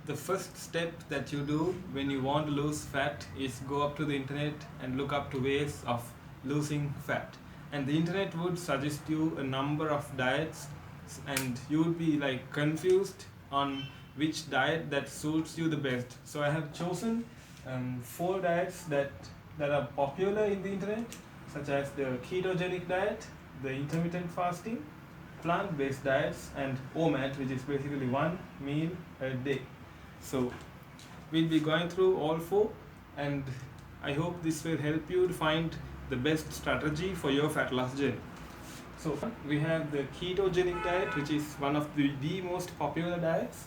the first step that you do when you want to lose fat is go up to the internet and look up to ways of losing fat. And the internet would suggest you a number of diets, and you would be like confused on which diet that suits you the best. So I have chosen four diets that are popular in the internet, such as the ketogenic diet, the intermittent fasting, plant-based diets, and OMAD, which is basically one meal a day. So we'll be going through all four, and I hope this will help you to find the best strategy for your fat loss journey. So we have the ketogenic diet, which is one of the most popular diets,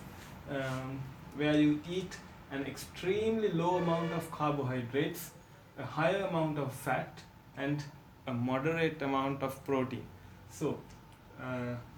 where you eat an extremely low amount of carbohydrates, a higher amount of fat, and a moderate amount of protein. So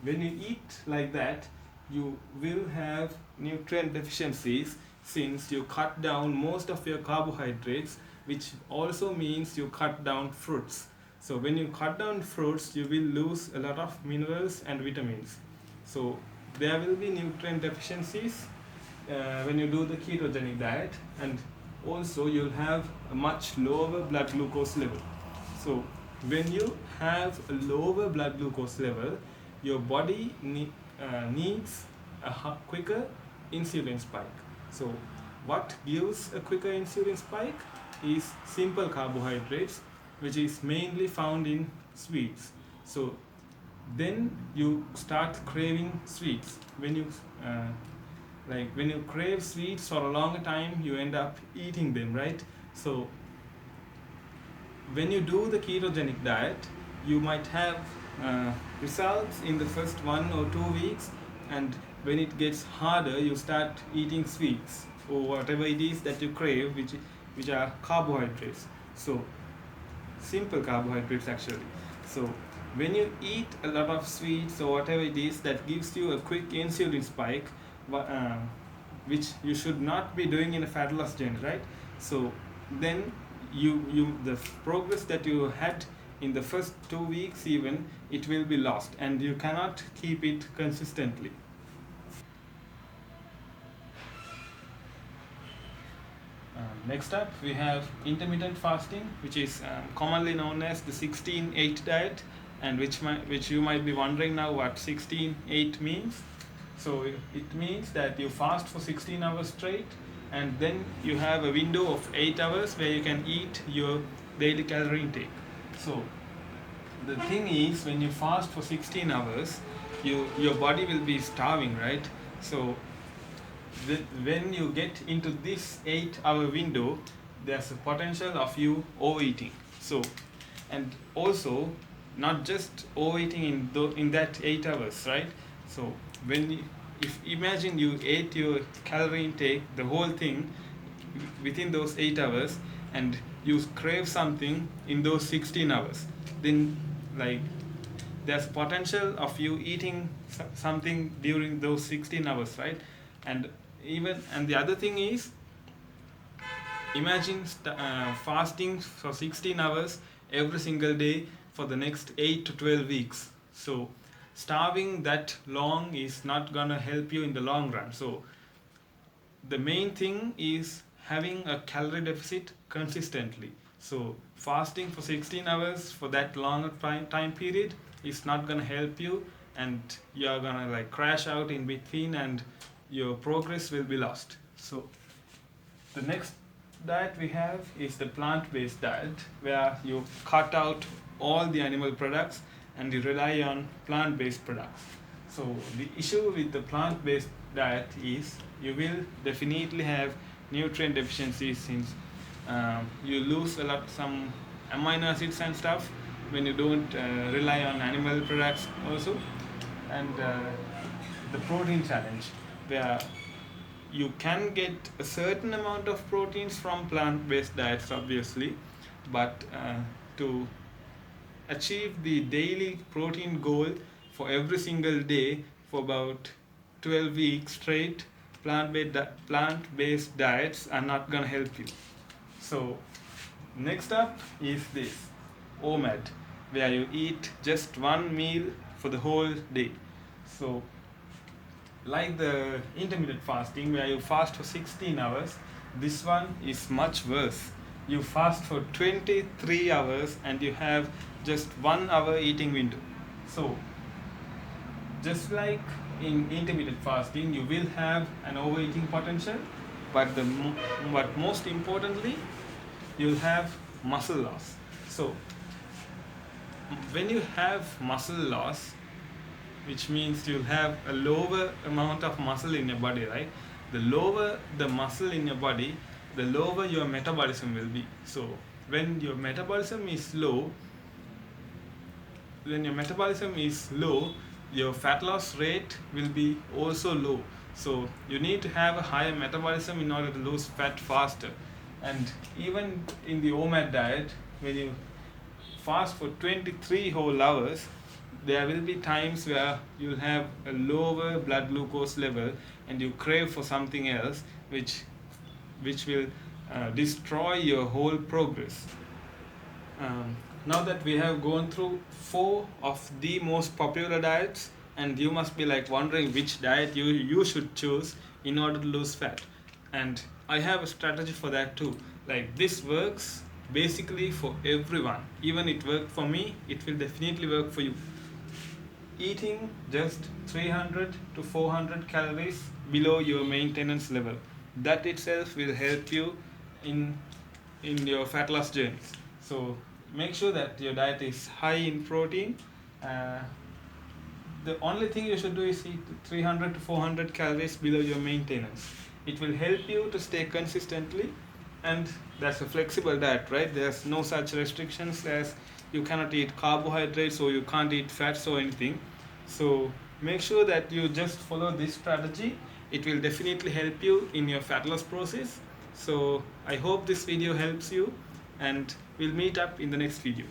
when you eat like that, you will have nutrient deficiencies, since you cut down most of your carbohydrates, which also means you cut down fruits. So when you cut down fruits, you will lose a lot of minerals and vitamins. So there will be nutrient deficiencies when you do the ketogenic diet, and also you'll have a much lower blood glucose level. So when you have a lower blood glucose level, your body needs a quicker insulin spike. So what gives a quicker insulin spike is simple carbohydrates, which is mainly found in sweets. So then you start craving sweets. When you crave sweets for a longer time, you end up eating them, right? So when you do the ketogenic diet, you might have results in the first 1 or 2 weeks, and when it gets harder, you start eating sweets or whatever it is that you crave, which are carbohydrates. So simple carbohydrates actually. So when you eat a lot of sweets or whatever it is that gives you a quick insulin spike, which you should not be doing in a fat loss journey, right? So then the progress that you had in the first 2 weeks, even, it will be lost, and you cannot keep it consistently. Next up, we have intermittent fasting, which is commonly known as the 16-8 diet, and which you might be wondering now what 16-8 means. So it means that you fast for 16 hours straight, and then you have a window of 8 hours where you can eat your daily calorie intake. So the thing is, when you fast for 16 hours, your body will be starving, right? So when you get into this 8-hour window, there's a potential of you overeating. So, and also not just overeating in that 8 hours, right? So if imagine you ate your calorie intake, the whole thing, within those 8 hours, and you crave something in those 16 hours, then there's potential of you eating something during those 16 hours, right? And the other thing is, imagine fasting for 16 hours every single day for the next 8 to 12 weeks. So starving that long is not gonna help you in the long run. So the main thing is having a calorie deficit consistently. So fasting for 16 hours for that longer time period is not gonna help you, and you're gonna crash out in between, and your progress will be lost. So the next diet we have is the plant-based diet, where you cut out all the animal products and you rely on plant-based products. So the issue with the plant-based diet is you will definitely have nutrient deficiencies, since you lose some amino acids and stuff when you don't rely on animal products also. And the protein challenge, where you can get a certain amount of proteins from plant-based diets, obviously, but to achieve the daily protein goal for every single day for about 12 weeks straight, plant-based diets are not going to help you. So next up is this OMAD, where you eat just one meal for the whole day. So like the intermittent fasting where you fast for 16 hours, this one is much worse. You fast for 23 hours and you have just 1 hour eating window. So just like in intermittent fasting, you will have an overeating potential, but but most importantly, you'll have muscle loss. So when you have muscle loss, which means you'll have a lower amount of muscle in your body, right? The lower the muscle in your body, the lower your metabolism will be. So when your metabolism is low, your fat loss rate will be also low. So you need to have a higher metabolism in order to lose fat faster. And even in the OMAD diet, when you fast for 23 whole hours, there will be times where you'll have a lower blood glucose level and you crave for something else, which will destroy your whole progress. Now that we have gone through 4 of the most popular diets, and you must be like wondering which diet you should choose in order to lose fat, and I have a strategy for that too. Like, this works basically for everyone. Even it worked for me, it will definitely work for you. Eating just 300 to 400 calories below your maintenance level, that itself will help you in your fat loss journeys. So make sure that your diet is high in protein. The only thing you should do is eat 300 to 400 calories below your maintenance. It will help you to stay consistently, and that's a flexible diet, right? There's no such restrictions as you cannot eat carbohydrates or you can't eat fats or anything. So make sure that you just follow this strategy. It will definitely help you in your fat loss process. So I hope this video helps you, and we'll meet up in the next video.